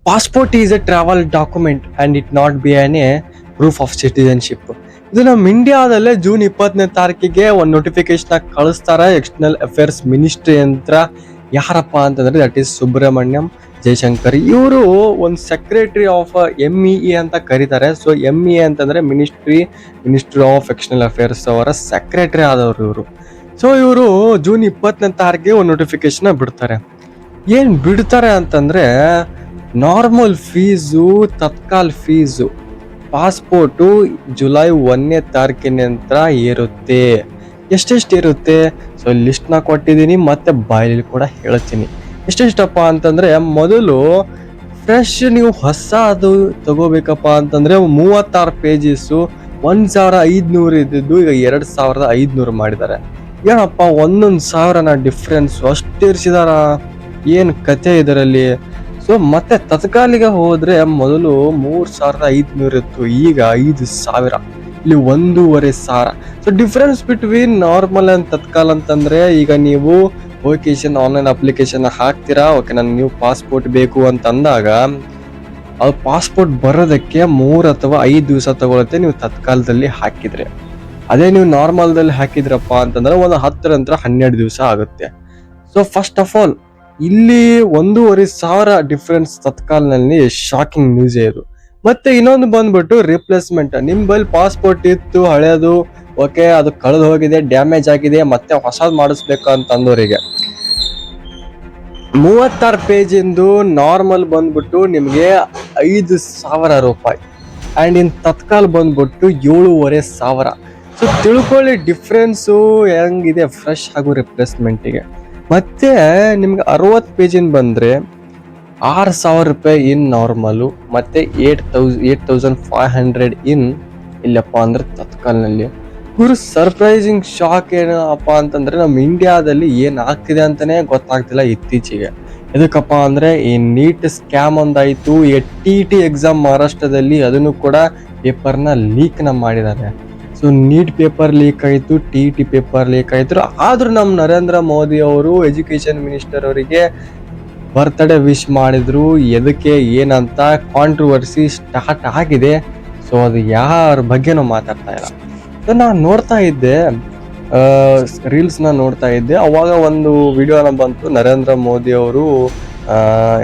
Passport is A travel document and it not be A proof of citizenship. ಇದು ನಮ್ಮ ಇಂಡಿಯಾದಲ್ಲೇ June 20ನೇ ತಾರೀಕಿಗೆ ಒಂದು notification ಕಳಿಸ್ತಾರೆ ಎಕ್ಸ್ಟರ್ನಲ್ ಅಫೇರ್ಸ್ ಮಿನಿಸ್ಟ್ರಿ ಅಂತ. ಯಾರಪ್ಪ ಅಂತಂದ್ರೆ ದಟ್ ಈಸ್ ಸುಬ್ರಹ್ಮಣ್ಯಂ ಜಯಶಂಕರ್. ಇವರು ಒಂದು ಸೆಕ್ರೆಟರಿ ಆಫ್ MEE ಅಂತ ಕರೀತಾರೆ. ಸೊ MEE ಅಂತಂದ್ರೆ ಮಿನಿಸ್ಟ್ರಿ ಆಫ್ ಎಕ್ಸ್ಟರ್ನಲ್ ಅಫೇರ್ಸ್ ಅವರ ಸೆಕ್ರೆಟರಿ ಆದವರು ಇವರು. ಸೊ ಇವರು ಜೂನ್ 20ನೇ ತಾರೀಕಿಗೆ ಒಂದು ನೋಟಿಫಿಕೇಶನ್ ಬಿಡ್ತಾರೆ. ಏನ್ ಬಿಡ್ತಾರೆ ಅಂತಂದ್ರೆ normal fees, Tatkal fees passport July 1ನೇ ತಾರೀಕಿನ ನಂತರ ಇರುತ್ತೆ. ಎಷ್ಟೆಷ್ಟು ಇರುತ್ತೆ? ಸೊ ಲಿಸ್ಟ್ ನ ಕೊಟ್ಟಿದ್ದೀನಿ, ಮತ್ತೆ ಬಾಯಲ್ಲಿ ಕೂಡ ಹೇಳ್ತೀನಿ. ಎಷ್ಟೆಷ್ಟಪ್ಪ ಅಂತಂದ್ರೆ, ಮೊದಲು ಫ್ರೆಶ್ ನೀವು ಹೊಸ ಅದು ತಗೋಬೇಕಪ್ಪ ಅಂತಂದ್ರೆ 36 ಪೇಜಸ್ಸು 1500 ಇದ್ದಿದ್ದು ಈಗ 2500 ಮಾಡಿದ್ದಾರೆ. ಏನಪ್ಪ 1000 ಡಿಫ್ರೆನ್ಸ್ ಅಷ್ಟು ಇರಿಸಿದಾರ? ಏನ್ ಕತೆ ಇದರಲ್ಲಿ? ಸೊ ಮತ್ತೆ ತತ್ಕಾಲಿಗೆ ಹೋದ್ರೆ ಮೊದಲು 3500 ಇತ್ತು, ಈಗ 5000, ಇಲ್ಲಿ 1500. So difference between normal and Tatkal ಅಂತಂದ್ರೆ, ಈಗ ನೀವು ವೊಕೇಶನ್ ಆನ್ಲೈನ್ ಅಪ್ಲಿಕೇಶನ್ ಹಾಕ್ತೀರಾ, ಓಕೆ ನನ್ಗೆ ನೀವು ಪಾಸ್ಪೋರ್ಟ್ ಬೇಕು ಅಂತ ಅಂದಾಗ ಅದು ಪಾಸ್ಪೋರ್ಟ್ ಬರೋದಕ್ಕೆ 3 ಅಥವಾ 5 ದಿವಸ ತಗೊಳುತ್ತೆ ನೀವು ತತ್ಕಾಲದಲ್ಲಿ ಹಾಕಿದ್ರೆ. ಅದೇ ನೀವು ನಾರ್ಮಲ್ದಲ್ಲಿ ಹಾಕಿದ್ರಪ್ಪ ಅಂತಂದ್ರೆ ಒಂದು 10 ನಂತರ 12 ದಿವಸ ಆಗುತ್ತೆ. ಸೊ ಫಸ್ಟ್ ಆಫ್ ಆಲ್ ಇಲ್ಲಿ 1500 ಡಿಫ್ರೆನ್ಸ್ ತತ್ಕಾಲ್ನಲ್ಲಿ ಶಾಕಿಂಗ್ ನ್ಯೂಸ್ ಇದು. ಮತ್ತೆ ಇನ್ನೊಂದು ಬಂದ್ಬಿಟ್ಟು ರಿಪ್ಲೇಸ್ಮೆಂಟ್. ನಿಮ್ ಬಳಿ ಪಾಸ್ಪೋರ್ಟ್ ಇತ್ತು ಹಳೆಯದು, ಓಕೆ ಅದು ಕಳೆದು ಹೋಗಿದೆ, ಡ್ಯಾಮೇಜ್ ಆಗಿದೆ, ಮತ್ತೆ ಹೊಸದ್ ಮಾಡಿಸ್ಬೇಕು ಅಂತ ಅಂದವರಿಗೆ 36 ಪೇಜಿಂದು ನಾರ್ಮಲ್ ಬಂದ್ಬಿಟ್ಟು ನಿಮ್ಗೆ 5000 ರೂಪಾಯಿ ಅಂಡ್ ಇನ್ ತತ್ಕಾಲ್ ಬಂದ್ಬಿಟ್ಟು 7500. ಸೊ ತಿಳ್ಕೊಳ್ಳಿ ಡಿಫ್ರೆನ್ಸು ಹೆಂಗಿದೆ ಫ್ರೆಶ್ ಹಾಗೂ ರಿಪ್ಲೇಸ್ಮೆಂಟಿಗೆ. ಮತ್ತೆ ನಿಮ್ಗೆ 60 ಪೇಜಿನ ಬಂದ್ರೆ 6000 ರೂಪಾಯಿ ಇನ್ ನಾರ್ಮಲು, ಮತ್ತೆ 8500 ಇನ್ ಇಲ್ಲಪ್ಪ ಅಂದ್ರೆ ತತ್ಕಾಲ್ನಲ್ಲಿ. ಇವರು ಸರ್ಪ್ರೈಸಿಂಗ್ ಶಾಕ್ ಏನಪ್ಪ ಅಂತಂದ್ರೆ, ನಮ್ಮ ಇಂಡಿಯಾದಲ್ಲಿ ಏನ್ ಆಗ್ತಿದೆ ಅಂತಾನೆ ಗೊತ್ತಾಗ್ತಿಲ್ಲ ಇತ್ತೀಚೆಗೆ. ಎದಕ್ಕಪ್ಪ ಅಂದ್ರೆ ಈ ನೀಟ್ ಸ್ಕ್ಯಾಮ್ ಒಂದಾಯ್ತು, TET ಎಕ್ಸಾಮ್ ಮಹಾರಾಷ್ಟ್ರದಲ್ಲಿ ಅದನ್ನು ಕೂಡ ಪೇಪರ್ನ ಲೀಕ್ನ ಮಾಡಿದ್ದಾರೆ. ಸೊ ನೀಟ್ ಪೇಪರ್ ಲೀಕ್ ಆಯ್ತು, TET ಪೇಪರ್ ಲೀಕ್ ಆಯ್ತು. ಆದ್ರೂ ನಮ್ಮ ನರೇಂದ್ರ ಮೋದಿ ಅವರು ಎಜುಕೇಶನ್ ಮಿನಿಸ್ಟರ್ ಅವರಿಗೆ ಬರ್ತ್ಡೇ ವಿಶ್ ಮಾಡಿದ್ರು. ಎದಕ್ಕೆ ಏನಂತ ಕಾಂಟ್ರವರ್ಸಿ ಸ್ಟಾರ್ಟ್ ಆಗಿದೆ. ಸೊ ಅದು ಯಾರ ಬಗ್ಗೆನೂ ಮಾತಾಡ್ತಾ ಇಲ್ಲ. ಸೊ ನಾನು ನೋಡ್ತಾ ಇದ್ದೆ, ರೀಲ್ಸ್ ನ ನೋಡ್ತಾ ಇದ್ದೆ, ಅವಾಗ ಒಂದು ವಿಡಿಯೋನ ಬಂತು. ನರೇಂದ್ರ ಮೋದಿ ಅವರು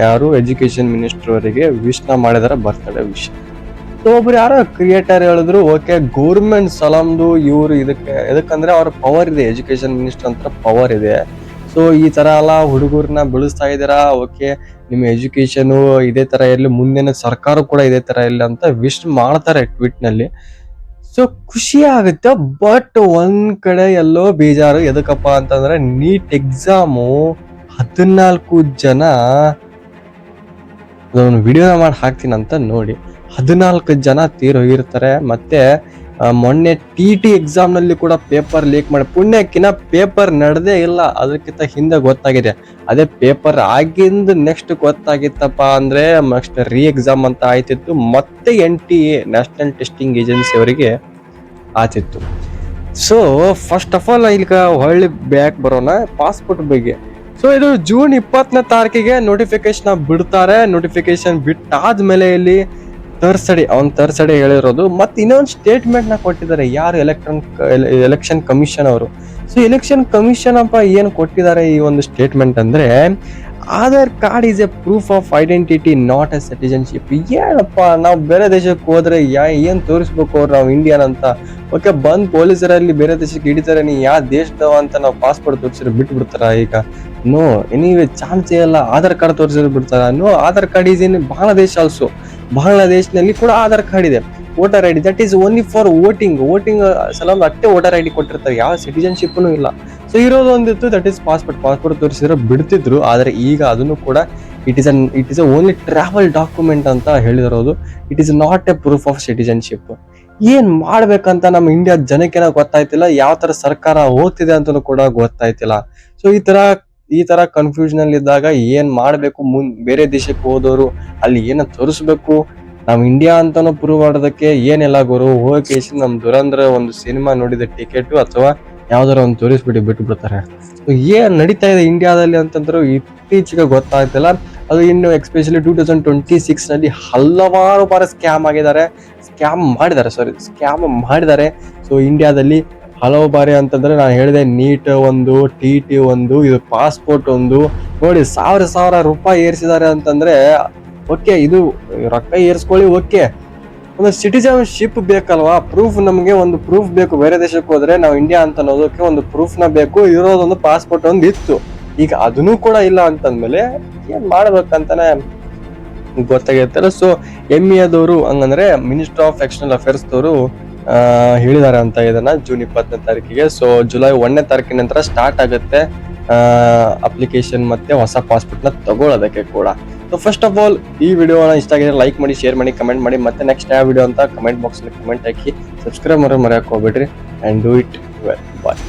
ಯಾರು ಎಜುಕೇಶನ್ ಮಿನಿಸ್ಟರ್ ಅವರಿಗೆ ವಿಶ್ ನ ಮಾಡಿದಾರೆ, ಬರ್ತ್ಡೇ ವಿಶ್. ಸೊ ಒಬ್ರು ಯಾರೋ ಕ್ರಿಯೇಟರ್ ಹೇಳಿದ್ರು, ಓಕೆ ಗೌರ್ಮೆಂಟ್ ಸಲಾಮ್ದು ಇವ್ರು ಎದಕ್ಕಂದ್ರೆ ಅವ್ರ ಪವರ್ ಇದೆ, ಎಜುಕೇಶನ್ ಮಿನಿಸ್ಟರ್ ಅಂತ ಪವರ್ ಇದೆ. ಸೊ ಈ ತರ ಎಲ್ಲ ಹುಡುಗರನ್ನ ಬೆಳೆಸ್ತಾ ಇದ್ದೀರಾ, ಓಕೆ ನಿಮ್ಮ ಎಜುಕೇಶನ್ ಇದೇ ತರ ಇರ್ಲಿ, ಮುಂದಿನ ಸರ್ಕಾರ ಕೂಡ ಇದೇ ತರ ಇರ್ಲಿ ಅಂತ ವಿಶ್ ಮಾಡ್ತಾರೆ ಟ್ವೀಟ್ ನಲ್ಲಿ. ಸೊ ಖುಷಿ ಆಗುತ್ತೆ. ಬಟ್ ಒಂದ್ ಕಡೆ ಎಲ್ಲೋ ಬೇಜಾರು. ಎದಕ್ಕಪ್ಪ ಅಂತಂದ್ರೆ ನೀಟ್ ಎಕ್ಸಾಮು 14 ಜನ, ಅದೊಂದು ವಿಡಿಯೋನ ಮಾಡಿ ಹಾಕ್ತೀನಿ ಅಂತ ನೋಡಿ, 14 ಜನ ತೀರೋಗಿರ್ತಾರೆ. ಮತ್ತೆ ಮೊನ್ನೆ TET ಎಕ್ಸಾಮ್ ನಲ್ಲಿ ಕೂಡ ಪೇಪರ್ ಲೀಕ್ ಮಾಡಿ, ಪುಣ್ಯಕ್ಕಿನ ಪೇಪರ್ ನಡೆದೇ ಇಲ್ಲ, ಅದಕ್ಕಿಂತ ಹಿಂದೆ ಗೊತ್ತಾಗಿದೆ. ಅದೇ ಪೇಪರ್ ಆಗಿಂದ ನೆಕ್ಸ್ಟ್ ಗೊತ್ತಾಗಿತ್ತಪ್ಪ ಅಂದ್ರೆ ನೆಕ್ಸ್ಟ್ ಎಕ್ಸಾಮ್ ಅಂತ ಆಯ್ತಿತ್ತು, ಮತ್ತೆ NTA ನ್ಯಾಷನಲ್ ಟೆಸ್ಟಿಂಗ್ ಏಜೆನ್ಸಿ ಅವರಿಗೆ ಆತಿತ್ತು. ಸೊ ಫಸ್ಟ್ ಆಫ್ ಆಲ್ ಈಗ ಹೊಳ್ಳಿ ಬ್ಯಾಕ್ ಬರೋಣ ಪಾಸ್ಪೋರ್ಟ್ ಬಗ್ಗೆ. ಸೊ ಇದು ಜೂನ್ 20ನೇ ತಾರೀಕಿಗೆ ನೋಟಿಫಿಕೇಶನ್ ಬಿಡ್ತಾರೆ. ನೋಟಿಫಿಕೇಶನ್ ಬಿಟ್ಟಾದ್ಮೇಲೆ ಇಲ್ಲಿ ತರ್ಸಡಿ ಹೇಳಿರೋದು. ಮತ್ತೆ ಇನ್ನೊಂದು ಸ್ಟೇಟ್ಮೆಂಟ್ ನ ಕೊಟ್ಟಿದ್ದಾರೆ, ಯಾರು ಎಲೆಕ್ಷನ್ ಕಮಿಷನ್ ಅವರು. ಸೊ ಎಲೆಕ್ಷನ್ ಕಮಿಷನ್ ಅಪ್ಪ ಏನ್ ಕೊಟ್ಟಿದ್ದಾರೆ ಈ ಒಂದು ಸ್ಟೇಟ್ಮೆಂಟ್ ಅಂದ್ರೆ, Aadhaar card is A proof of identity not A citizenship. ಏನಪ್ಪ ನಾವು ಬೇರೆ ದೇಶಕ್ಕೆ ಹೋದ್ರೆ ಏನ್ ತೋರಿಸ್ಬೇಕು ಅವ್ರು ನಾವು ಇಂಡಿಯನ್ ಅಂತ? ಓಕೆ ಬಂದ್ ಪೊಲೀಸರಲ್ಲಿ ಬೇರೆ ದೇಶಕ್ಕೆ ಹಿಡಿತಾರೆ, ನೀ ಯಾವ ದೇಶದವ ಅಂತ ನಾವು ಪಾಸ್ಪೋರ್ಟ್ ತೋರಿಸಿದ್ರೆ ಬಿಟ್ಟು ಬಿಡ್ತಾರ? ಈಗ ನೋ, ಎನಿವೇ ಚಾನ್ಸೇ ಇಲ್ಲ. ಆಧಾರ್ ಕಾರ್ಡ್ ತೋರಿಸಿದ್ರೆ ಬಿಡ್ತಾರ? No, Aadhaar card is in Bangladesh also. ಬಾಂಗ್ಲಾದೇಶನಲ್ಲಿ ಕೂಡ ಆಧಾರ್ ಕಾರ್ಡ್ ಇದೆ, voter ID. That is only for voting ಸಲ ಅಷ್ಟೇ ವೋಟರ್ ID ಕೊಟ್ಟಿರ್ತಾರೆ, ಯಾವ ಸಿಟಿಜನ್ಶಿಪ್ನು ಇಲ್ಲ. ಸೊ ಇರೋದು ಒಂದಿತ್ತು, ದಟ್ ಈಸ್ ಪಾಸ್ಪೋರ್ಟ್ ತೋರಿಸಿದ್ರೆ ಬಿಡ್ತಿದ್ರು. ಆದ್ರೆ ಈಗ ಅದನ್ನು ಕೂಡ it is only travel document ಅಂತ ಹೇಳಿರೋದು. It is not A proof of citizenship. ಏನ್ ಮಾಡ್ಬೇಕಂತ ನಮ್ಮ ಇಂಡಿಯಾ ಜನಕ್ಕೇನೋ ಗೊತ್ತಾಯ್ತಿಲ್ಲ, ಯಾವ ತರ ಸರ್ಕಾರ ಹೋಗ್ತಿದೆ ಅಂತನೂ ಕೂಡ ಗೊತ್ತಾಯ್ತಿಲ್ಲ. ಸೊ ಈ ತರ ಕನ್ಫ್ಯೂಷನ್ ಅಲ್ಲಿ ಇದ್ದಾಗ ಏನ್ ಮಾಡ್ಬೇಕು, ಬೇರೆ ದೇಶಕ್ಕೆ ಹೋದವರು ಅಲ್ಲಿ ಏನ ತೋರಿಸ್ಬೇಕು, ನಾವ್ ಇಂಡಿಯಾ ಅಂತಾನು ಪ್ರೂವ್ ಮಾಡೋದಕ್ಕೆ ಏನೆಲ್ಲ ಗುರು ಹೋಗಿ ನಮ್ ದುರಂದ್ರ ಒಂದು ಸಿನಿಮಾ ನೋಡಿದ ಟಿಕೆಟ್ ಅಥವಾ ಯಾವ್ದಾರ ಒಂದು ತೋರಿಸ್ಬಿಟ್ಟು ಬಿಟ್ಟು ಬಿಡ್ತಾರೆ. ಏನ್ ನಡೀತಾ ಇದೆ ಇಂಡಿಯಾದಲ್ಲಿ ಅಂತಂದ್ರು ಇತ್ತೀಚೆಗೆ ಗೊತ್ತಾಗ್ತಿಲ್ಲ. ಅದು ಇನ್ನು ಎಕ್ಸ್ಪೆಷಲಿ 2026 ನಲ್ಲಿ ಹಲವಾರು ಬಾರಿ ಸ್ಕ್ಯಾಮ್ ಮಾಡಿದ್ದಾರೆ. ಸೊ ಇಂಡಿಯಾದಲ್ಲಿ ಹಲವು ಬಾರಿ ಅಂತಂದ್ರೆ ನಾನು ಹೇಳಿದೆ, ನೀಟ್ ಒಂದು, TT ಒಂದು, ಇದು ಪಾಸ್ಪೋರ್ಟ್ ಒಂದು, ನೋಡಿ ಸಾವಿರ ರೂಪಾಯಿ ಏರಿಸಿದ್ದಾರೆ ಅಂತಂದ್ರೆ ಓಕೆ, ಇದು ರೊಕ್ಕ ಏರಿಸ್ಕೊಳ್ಳಿ, ಓಕೆ, ಒಂದು ಸಿಟಿಜನ್ಶಿಪ್ ಬೇಕಲ್ವಾ, ಪ್ರೂಫ್, ನಮಗೆ ಒಂದು ಪ್ರೂಫ್ ಬೇಕು. ಬೇರೆ ದೇಶಕ್ಕೆ ಹೋದ್ರೆ ನಾವು ಇಂಡಿಯಾ ಅಂತ ಅನ್ನೋದಕ್ಕೆ ಒಂದು ಪ್ರೂಫ್ ನ ಬೇಕು, ಇರೋದೊಂದು ಪಾಸ್ಪೋರ್ಟ್ ಒಂದು ಇತ್ತು. ಈಗ ಅದನ್ನು ಕೂಡ ಇಲ್ಲ ಅಂತಂದ್ಮೇಲೆ ಏನ್ ಮಾಡ್ಬೇಕಂತಾನೆ ಗೊತ್ತಾಗಿರ್ತಾರೆ. ಸೊ MEA ದವರು ಹಂಗಂದ್ರೆ ಮಿನಿಸ್ಟರ್ ಆಫ್ ಎಕ್ಸ್ಟರ್ನಲ್ ಅಫೇರ್ಸ್ ದವರು ಹೇಳಿದಾರೆ ಅಂತ ಇದನ್ನ ಜೂನ್ 20ನೇ ತಾರೀಕಿಗೆ. ಸೊ ಜುಲೈ 1ನೇ ತಾರೀಕಿನ ನಂತರ ಸ್ಟಾರ್ಟ್ ಆಗುತ್ತೆ ಅಪ್ಲಿಕೇಶನ್ ಮತ್ತೆ ಹೊಸ ಪಾಸ್ಪೋರ್ಟ್ ನ ತಗೊಳ್ಳೋದಕ್ಕೆ ಕೂಡ. ಸೊ ಫಸ್ಟ್ ಆಫ್ ಆಲ್ ಈ ವಿಡಿಯೋನ ಇಷ್ಟ ಆಗಿದ್ರೆ ಲೈಕ್ ಮಾಡಿ, ಶೇರ್ ಮಾಡಿ, ಕಮೆಂಟ್ ಮಾಡಿ. ಮತ್ತೆ ನೆಕ್ಸ್ಟ್ ಯಾವ ವಿಡಿಯೋ ಅಂತ ಕಮೆಂಟ್ ಬಾಕ್ಸ್ ಅಲ್ಲಿ ಕಮೆಂಟ್ ಹಾಕಿ, ಸಬ್ಸ್ಕ್ರೈಬ್ ಮರೆಯಕ್ಕೆ ಹೋಗ್ಬೇಡ್ರಿ. And do it well. Bye.